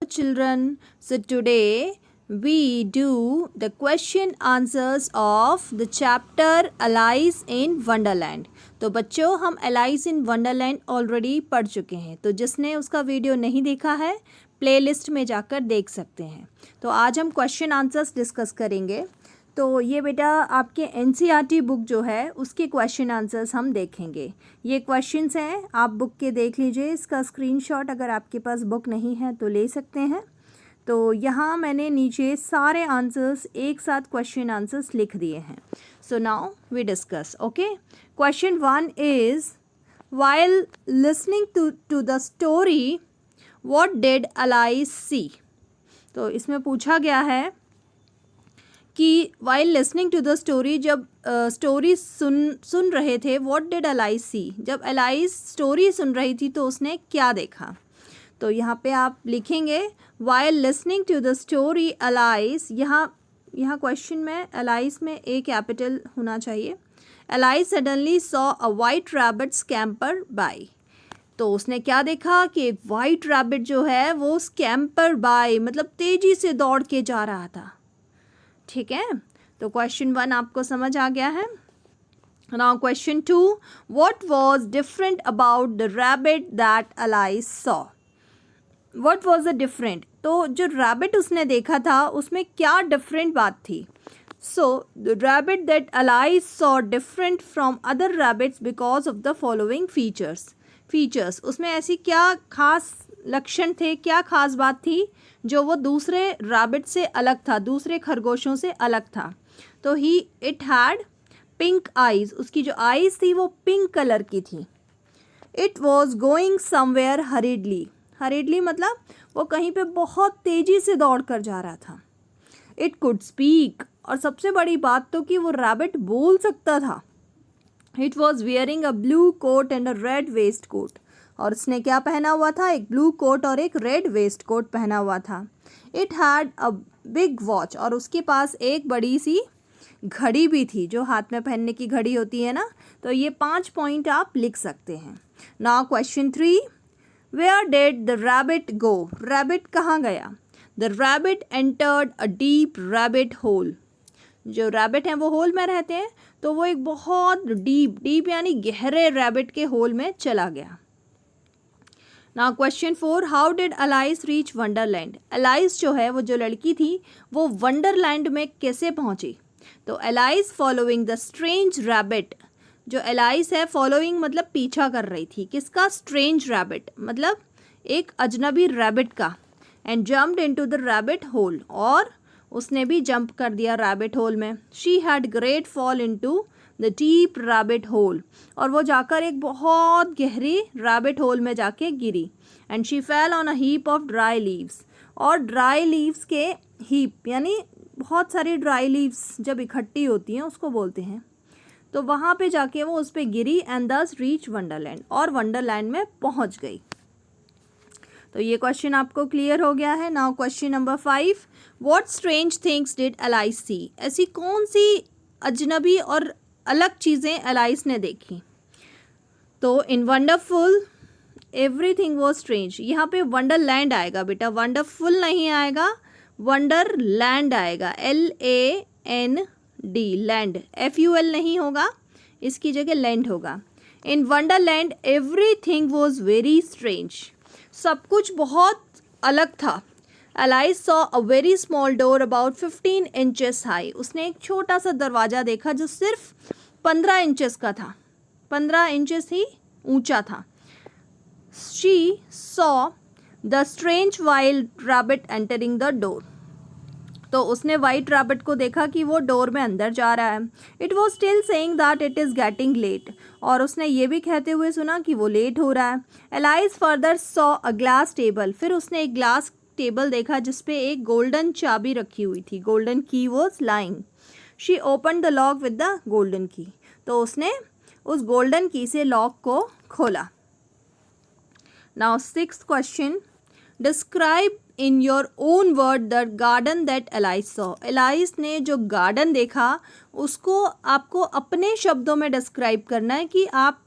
Children, so today we do the question answers of the chapter Alice in Wonderland. तो बच्चों हम Alice in Wonderland already पढ़ चुके हैं, तो जिसने उसका वीडियो नहीं देखा है प्लेलिस्ट में जाकर देख सकते हैं। तो आज हम क्वेश्चन आंसर्स डिस्कस करेंगे। तो ये बेटा आपके एनसीईआरटी बुक जो है उसके क्वेश्चन आंसर्स हम देखेंगे। ये क्वेश्चंस हैं, आप बुक के देख लीजिए। इसका स्क्रीनशॉट अगर आपके पास बुक नहीं है तो ले सकते हैं। तो यहाँ मैंने नीचे सारे आंसर्स एक साथ क्वेश्चन आंसर्स लिख दिए हैं। So now we discuss. Okay, question 1 is while listening to the story what did Alice see. तो इसमें पूछा गया है कि while listening to the story, जब स्टोरी सुन रहे थे, व्हाट डिड अलाइस सी, जब अलाइस स्टोरी सुन रही थी तो उसने क्या देखा। तो यहाँ पे आप लिखेंगे while listening to the story Alice. यहाँ क्वेश्चन में अलाइस में ए कैपिटल होना चाहिए। Alice suddenly saw a white rabbit scamper by. तो उसने क्या देखा कि एक वाइट रैबिट जो है वो स्कैम्पर बाय मतलब तेज़ी से दौड़ के जा रहा था। ठीक है, तो क्वेश्चन 1 आपको समझ आ गया है। Now question 2, what was different about the rabbit that Alice saw. What was the different, तो जो रैबिट उसने देखा था उसमें क्या डिफरेंट बात थी। So the rabbit that Alice saw different from other rabbits because of the following features. उसमें ऐसी क्या खास लक्षण थे, क्या खास बात थी जो वो दूसरे रैबिट से अलग था, दूसरे खरगोशों से अलग था। तो इट हैड पिंक आईज, उसकी जो आईज थी वो पिंक कलर की थी। इट वॉज गोइंग समवेयर हरीडली मतलब वो कहीं पे बहुत तेज़ी से दौड़ कर जा रहा था। इट कुड स्पीक, और सबसे बड़ी बात तो कि वो रैबिट बोल सकता था। It was wearing a blue coat and a red waistcoat, और उसने क्या पहना हुआ था, एक ब्लू कोट और एक रेड वेस्ट कोट पहना हुआ था। It had a big watch, और उसके पास एक बड़ी सी घड़ी भी थी, जो हाथ में पहनने की घड़ी होती है ना। तो ये 5 पॉइंट आप लिख सकते हैं। Now question 3, where did the rabbit go. Rabbit कहाँ गया। The rabbit entered a deep rabbit hole. जो रैबिट हैं वो होल में रहते हैं, तो वो एक बहुत डीप यानी गहरे रैबिट के होल में चला गया। Now question 4, how did Alice reach Wonderland. Alice जो है वो जो लड़की थी वो वंडरलैंड में कैसे पहुंची। तो Alice following the strange rabbit, जो अलाइस है फॉलोइंग मतलब पीछा कर रही थी, किसका, स्ट्रेंज रैबिट मतलब एक अजनबी रैबिट का। And jumped into the rabbit hole, और उसने भी जंप कर दिया रैबिट होल में। She had great fall into the deep rabbit whole, और वो जाकर एक बहुत गहरी रैबिट होल में जाके गिरी। And she fell on a heap of dry leaves, और ड्राई लीव्स के हीप यानी बहुत सारी ड्राई लीव्स जब इकट्ठी होती हैं उसको बोलते हैं। तो वहाँ पे जाके वो उस पर गिरी एंड दस रीच वंडरलैंड, और वंडरलैंड में पहुँच गई। तो ये क्वेश्चन आपको क्लियर हो गया है। Now question number 5, what strange things did Alice see. ऐसी कौन सी अजनबी और अलग चीज़ें अलाइस ने देखी। तो इन वंडरफुल एवरीथिंग वॉज स्ट्रेंज, यहाँ पे वंडरलैंड आएगा बेटा, वंडरफुल नहीं आएगा, वंडरलैंड आएगा, LAND, लैंड, FUL नहीं होगा, इसकी जगह लैंड होगा। In Wonderland everything was very strange, सब कुछ बहुत अलग था। Alice saw a very small door about 15 inches high, उसने एक छोटा सा दरवाज़ा देखा जो सिर्फ 15 इंचेस का था, 15 इंचेस ही ऊंचा था। She saw the strange wild rabbit entering the door, तो उसने वाइट रैबिट को देखा कि वो डोर में अंदर जा रहा है। It was still saying that it is getting late, और उसने ये भी कहते हुए सुना कि वो लेट हो रहा है। Alias further saw a glass table, फिर उसने एक ग्लास टेबल देखा जिसपे एक गोल्डन चाबी रखी हुई थी, गोल्डन की was lying. She open the lock with the golden की, तो उसने उस गोल्डन की से लॉक को खोला। Now 6th question, describe in your own word the garden that alias saw. Alias ने जो गार्डन देखा उसको आपको अपने शब्दों में डिस्क्राइब करना है कि आप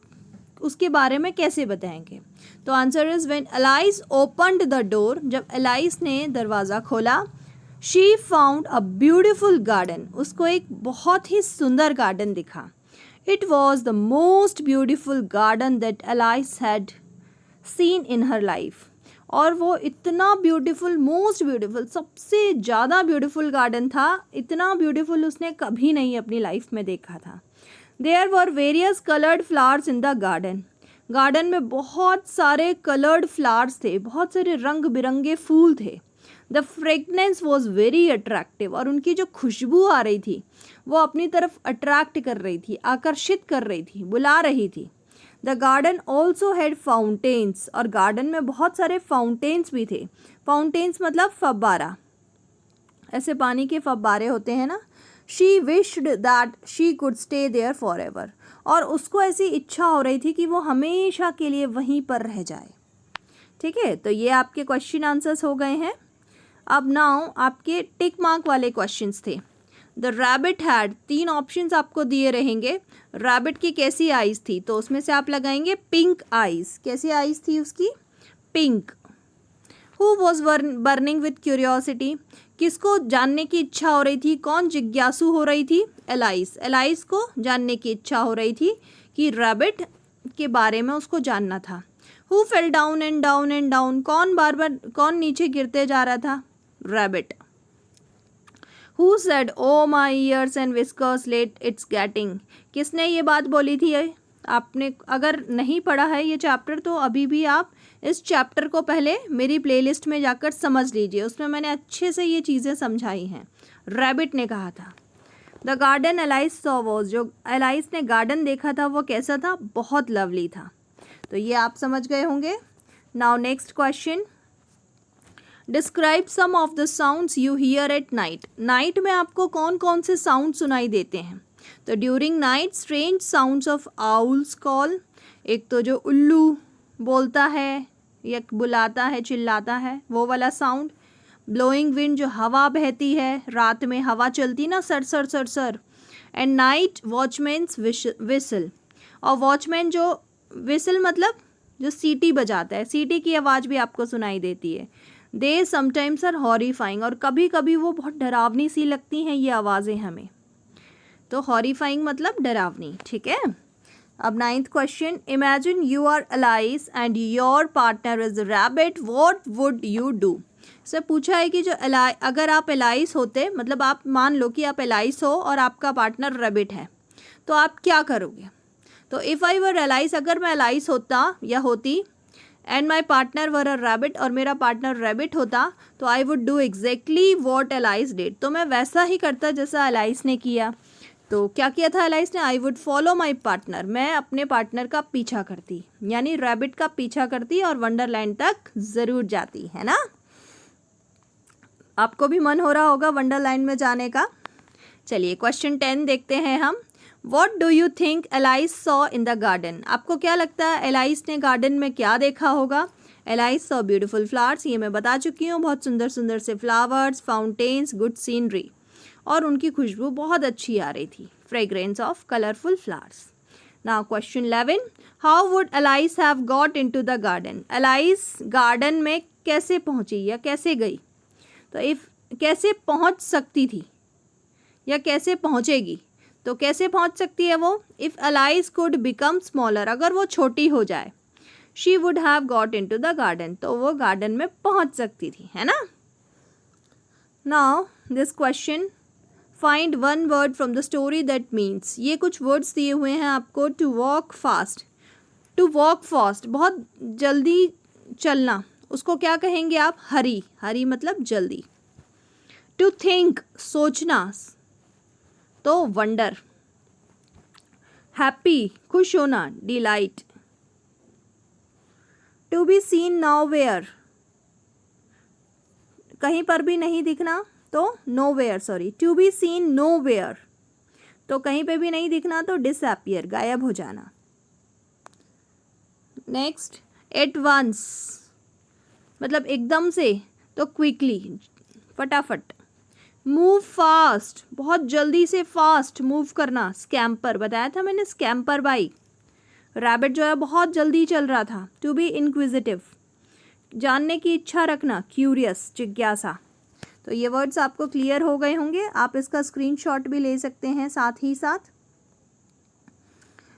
उसके बारे में कैसे बताएंगे? तो answer is when alias opened the door, जब एलाइस ने दरवाज़ा खोला, she found a beautiful garden, उसको एक बहुत ही सुंदर गार्डन दिखा. It was the most beautiful garden that alias had seen in her life. और वो इतना ब्यूटीफुल, मोस्ट ब्यूटीफुल, सबसे ज़्यादा ब्यूटीफुल गार्डन था, इतना ब्यूटीफुल उसने कभी नहीं अपनी लाइफ में देखा था. There were various coloured flowers in the garden, garden में बहुत सारे कलर्ड फ्लावर्स थे, बहुत सारे रंग बिरंगे फूल थे. The fragrance was very attractive, और उनकी जो खुशबू आ रही थी वो अपनी तरफ अट्रैक्ट कर रही थी, आकर्षित कर रही थी, बुला रही थी. The garden also had fountains, और गार्डन में बहुत सारे फाउंटेन्स भी थे. फाउंटेन्स मतलब फब्बारा, ऐसे पानी के फब्बारे होते हैं ना. She wished that she could stay there forever, और उसको ऐसी इच्छा हो रही थी कि वो हमेशा के लिए वहीं पर रह जाए. ठीक है, तो ये आपके क्वेश्चन आंसर्स हो गए हैं. अब नाउ आपके टिक मार्क वाले क्वेश्चंस थे. द रैबिट हैड, 3 ऑप्शंस आपको दिए रहेंगे. रैबिट की कैसी आइज़ थी, तो उसमें से आप लगाएंगे पिंक आइज़. कैसी आइज़ थी उसकी? Pink. Who was burning with curiosity, किसको जानने की इच्छा हो रही थी, कौन जिज्ञासु हो रही थी? एलाइस. एलाइस को जानने की इच्छा हो रही थी कि रैबिट के बारे में उसको जानना था. Who fell down and down and down, कौन बार बार, कौन नीचे गिरते जा रहा था? Rabbit. Who said oh my ears and whiskers let it's getting, किसने ये बात बोली थी? आपने अगर नहीं पढ़ा है ये चैप्टर तो अभी भी आप इस चैप्टर को पहले मेरी प्लेलिस्ट में जाकर समझ लीजिए, उसमें मैंने अच्छे से ये चीज़ें समझाई हैं. रैबिट ने कहा था. The garden alias saw was, जो एलाइस ने गार्डन देखा था वो कैसा था? बहुत लवली था. तो ये आप समझ गए होंगे. Now next question, describe some of the sounds you hear at night. Night में आपको कौन कौन से साउंड सुनाई देते हैं? तो during night strange sounds of owls call, एक तो जो उल्लू बोलता है या बुलाता है, चिल्लाता है, वो वाला साउंड. ब्लोइंग विंड, जो हवा बहती है, रात में हवा चलती ना sir sir sir sir. And night watchman's whistle, और वॉचमैन जो विसल मतलब जो सीटी बजाता है, सीटी की आवाज़ भी आपको सुनाई देती है. दे समटाइम्स आर हॉरीफाइंग, और कभी कभी वो बहुत डरावनी सी लगती हैं ये आवाज़ें हमें. तो हॉरीफाइंग मतलब डरावनी. ठीक है. अब 9th question, imagine you are Alice and your partner is rabbit, what would you do. इससे पूछा है कि जो अगर आप एलाइस होते, मतलब आप मान लो कि आप एलाइस हो और आपका पार्टनर रैबिट है, तो आप क्या करोगे? तो इफ़ आई वर एलाइस, अगर मैं एलाइस होता या होती, and my partner were a rabbit, और मेरा पार्टनर रैबिट होता, तो I would do exactly what alias did, तो मैं वैसा ही करता जैसा एलाइस ने किया. तो क्या किया था एलाइस ने? I would follow my partner, मैं अपने पार्टनर का पीछा करती, यानी रैबिट का पीछा करती और वंडरलैंड तक ज़रूर जाती, है ना. आपको भी मन हो रहा होगा वंडरलैंड में जाने का. चलिए क्वेश्चन 10 देखते हैं हम. What do you think alias saw in the garden. आपको क्या लगता है एलाइस ने गार्डन में क्या देखा होगा? एलाइस सॉ ब्यूटीफुल फ्लावर्स, ये मैं बता चुकी हूँ, बहुत सुंदर सुंदर से फ्लावर्स, फाउंटेन्स, गुड सीनरी, और उनकी खुशबू बहुत अच्छी आ रही थी. Fragrance of colourful flowers. Now question 11, how would alias have got into the garden. Alias garden में कैसे पहुंची या कैसे गई? तो इफ कैसे पहुंच सकती थी या कैसे पहुंचेगी, तो कैसे पहुंच सकती है वो? If Alice could become smaller, अगर वो छोटी हो जाए, she would have got into the garden, तो वो गार्डन में पहुंच सकती थी, है ना. Now this question, find one word from the story that means. ये कुछ वर्ड्स दिए हुए हैं आपको. To walk fast, to walk fast बहुत जल्दी चलना, उसको क्या कहेंगे आप? हरी. हरी मतलब जल्दी. टू थिंक सोचना, तो वंडर. हैप्पी खुश होना, delight. To be seen nowhere, कहीं पर भी नहीं दिखना, तो nowhere. Sorry, to be seen nowhere, तो कहीं पे भी नहीं दिखना, तो डिसअपियर, गायब हो जाना. नेक्स्ट, एट वंस मतलब एकदम से, तो क्विकली, फटाफट. मूव फास्ट, बहुत जल्दी से फास्ट मूव करना. स्कैम्पर बताया था मैंने, स्कैम्पर बाइक, रैबिट जो है बहुत जल्दी चल रहा था। टू बी इंक्विजिटिव, जानने की इच्छा रखना, क्यूरियस, जिज्ञासा। तो ये वर्ड्स आपको क्लियर हो गए होंगे। आप इसका स्क्रीनशॉट भी ले सकते हैं साथ ही साथ।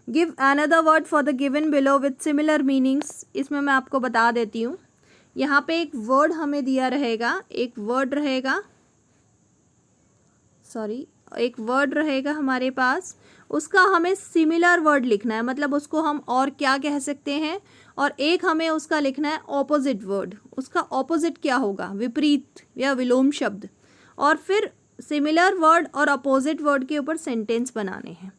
Give another word for the given below with similar meanings. इसमें मैं आपको बता देती हूँ। यहाँ पे एक वर्ड हमें दिया रहेगा, एक वर्ड रहेगा हमारे पास, उसका हमें सिमिलर वर्ड लिखना है, मतलब उसको हम और क्या कह सकते हैं, और एक हमें उसका लिखना है ऑपोजिट वर्ड। उसका ऑपोजिट क्या होगा, विपरीत या विलोम शब्द, और फिर सिमिलर वर्ड और अपोजिट वर्ड के ऊपर सेंटेंस बनाने हैं।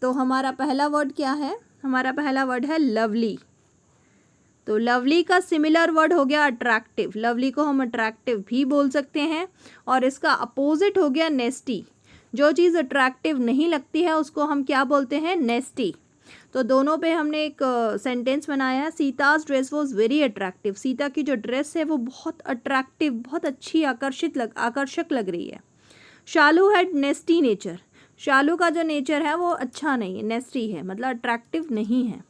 तो हमारा पहला वर्ड क्या है, हमारा पहला वर्ड है लवली। तो लवली का सिमिलर वर्ड हो गया अट्रैक्टिव। लवली को हम अट्रैक्टिव भी बोल सकते हैं। और इसका अपोजिट हो गया नेस्टी। जो चीज़ अट्रैक्टिव नहीं लगती है उसको हम क्या बोलते हैं, नेस्टी। तो दोनों पे हमने एक सेंटेंस बनाया है। Sita's dress was very attractive. Sita की जो ड्रेस है वो बहुत अट्रैक्टिव, बहुत अच्छी, आकर्षक लग रही है। शालू हैड नेस्टी नेचर। शालू का जो नेचर है वो अच्छा नहीं है, नेस्टी है, मतलब अट्रैक्टिव नहीं है।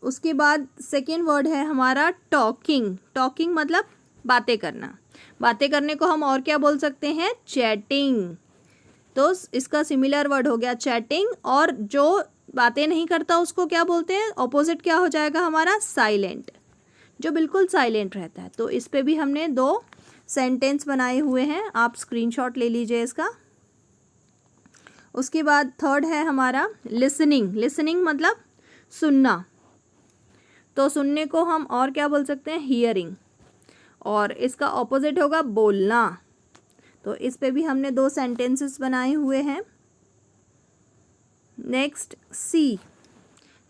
उसके बाद सेकेंड वर्ड है हमारा टॉकिंग। टॉकिंग मतलब बातें करना। बातें करने को हम और क्या बोल सकते हैं, चैटिंग। तो इसका सिमिलर वर्ड हो गया चैटिंग। और जो बातें नहीं करता उसको क्या बोलते हैं, ऑपोजिट क्या हो जाएगा हमारा, साइलेंट, जो बिल्कुल साइलेंट रहता है। तो इस पे भी हमने 2 सेंटेंस बनाए हुए हैं, आप स्क्रीनशॉट ले लीजिए इसका। उसके बाद थर्ड है हमारा लिसनिंग। लिसनिंग मतलब सुनना। तो सुनने को हम और क्या बोल सकते हैं, हियरिंग। और इसका ऑपोजिट होगा बोलना। तो इस पे भी हमने 2 सेंटेंसेस बनाए हुए हैं। नेक्स्ट सी।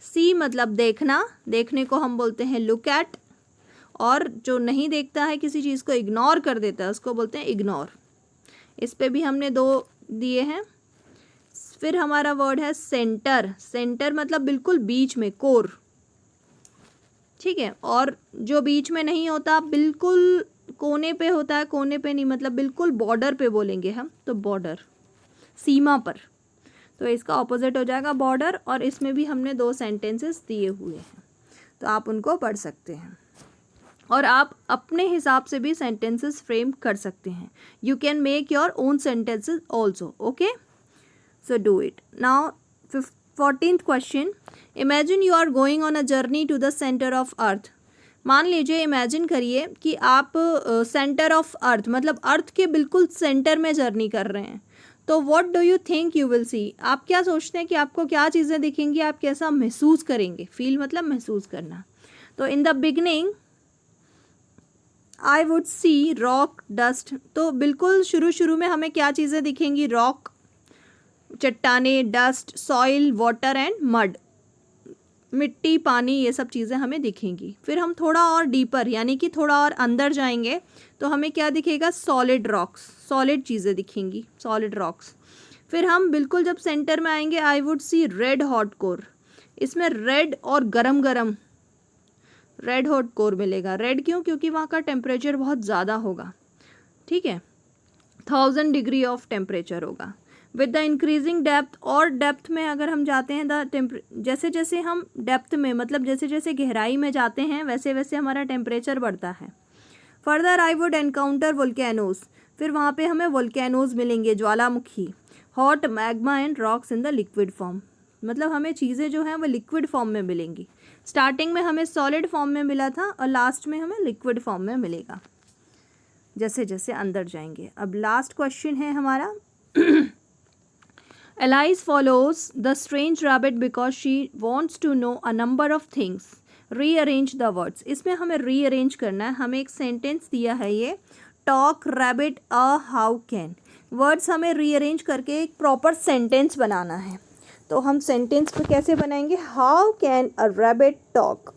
सी मतलब देखना। देखने को हम बोलते हैं लुक एट। और जो नहीं देखता है, किसी चीज़ को इग्नोर कर देता है, उसको बोलते हैं इग्नोर। इस पे भी हमने 2 दिए हैं। फिर हमारा वर्ड है सेंटर। सेंटर मतलब बिल्कुल बीच में, कोर, ठीक है। और जो बीच में नहीं होता, बिल्कुल कोने पे होता है, कोने पे नहीं, मतलब बिल्कुल बॉर्डर पे बोलेंगे हम, तो बॉर्डर, सीमा पर। तो इसका ऑपोजिट हो जाएगा बॉर्डर। और इसमें भी हमने 2 सेंटेंसेस दिए हुए हैं, तो आप उनको पढ़ सकते हैं। और आप अपने हिसाब से भी सेंटेंसेस फ्रेम कर सकते हैं। You can make your own sentences also, okay. So do it now. 14th question, imagine you are going on a journey to the centre of earth. मान लीजिए, इमेजिन करिए कि आप सेंटर ऑफ अर्थ मतलब अर्थ के बिल्कुल सेंटर में जर्नी कर रहे हैं। तो what do you think you will see. आप क्या सोचते हैं कि आपको क्या चीज़ें दिखेंगी, आप कैसा महसूस करेंगे। फील मतलब महसूस करना। तो in the beginning I would see rock, dust. तो बिल्कुल शुरू में हमें क्या चीज़ें दिखेंगी, रॉक, चट्टाने, dust, soil, water and mud, मिट्टी, पानी, ये सब चीज़ें हमें दिखेंगी। फिर हम थोड़ा और डीपर यानी कि थोड़ा और अंदर जाएंगे तो हमें क्या दिखेगा, सॉलिड रॉक्स, सॉलिड चीज़ें दिखेंगी, सॉलिड रॉक्स। फिर हम बिल्कुल जब सेंटर में आएंगे, I would see red hot core. इसमें रेड और गरम गरम रेड हॉट कोर मिलेगा। रेड क्यों, क्योंकि वहाँ का टेम्परेचर बहुत ज़्यादा होगा, ठीक है, 1000 डिग्री ऑफ टेम्परेचर होगा। विद द इंक्रीजिंग डेप्थ, और डेप्थ में अगर हम जाते हैं जैसे जैसे हम डेप्थ में मतलब जैसे जैसे गहराई में जाते हैं वैसे वैसे हमारा टेम्परेचर बढ़ता है। Further I would encounter volcanoes. फिर वहाँ पे हमें वोल्केनोज मिलेंगे, ज्वालामुखी, hot magma and rocks in the liquid form. मतलब हमें चीज़ें जो हैं वो लिक्विड फॉर्म में मिलेंगी। स्टार्टिंग में हमें सॉलिड फॉर्म में मिला था और लास्ट में हमें लिक्विड फॉर्म में मिलेगा जैसे जैसे अंदर जाएंगे। अब लास्ट क्वेश्चन है हमारा, Alice follows the strange rabbit because she wants to know a number of things. Rearrange the words. इसमें हमें rearrange करना है। हमें एक sentence दिया है ये, talk rabbit a how can. words हमें rearrange करके एक proper sentence बनाना है। तो हम sentence पे कैसे बनाएंगे, how can a rabbit talk.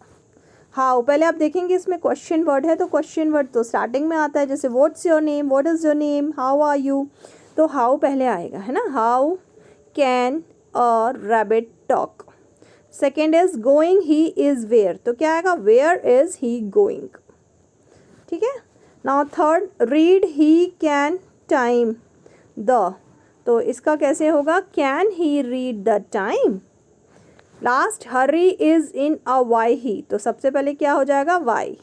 how, पहले आप देखेंगे इसमें question word है, तो question word तो starting में आता है, जैसे what's your name, what is your name, how are you. तो how पहले आएगा, है ना, how can a rabbit talk. Second is going, he is where. तो क्या आएगा, where is he going. ठीक है। Now third, read he can time the. तो इसका कैसे होगा, can he read the time. Last Hari is in a why he, तो सबसे पहले क्या हो जाएगा वाई,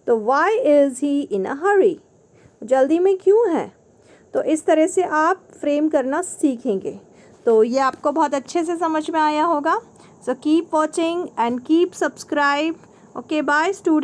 तो वाई इज़ ही इन अ हरी, जल्दी में क्यों है। तो इस तरह से आप फ्रेम करना सीखेंगे। तो ये आपको बहुत अच्छे से समझ में आया होगा। So keep watching and keep subscribe. Okay bye student.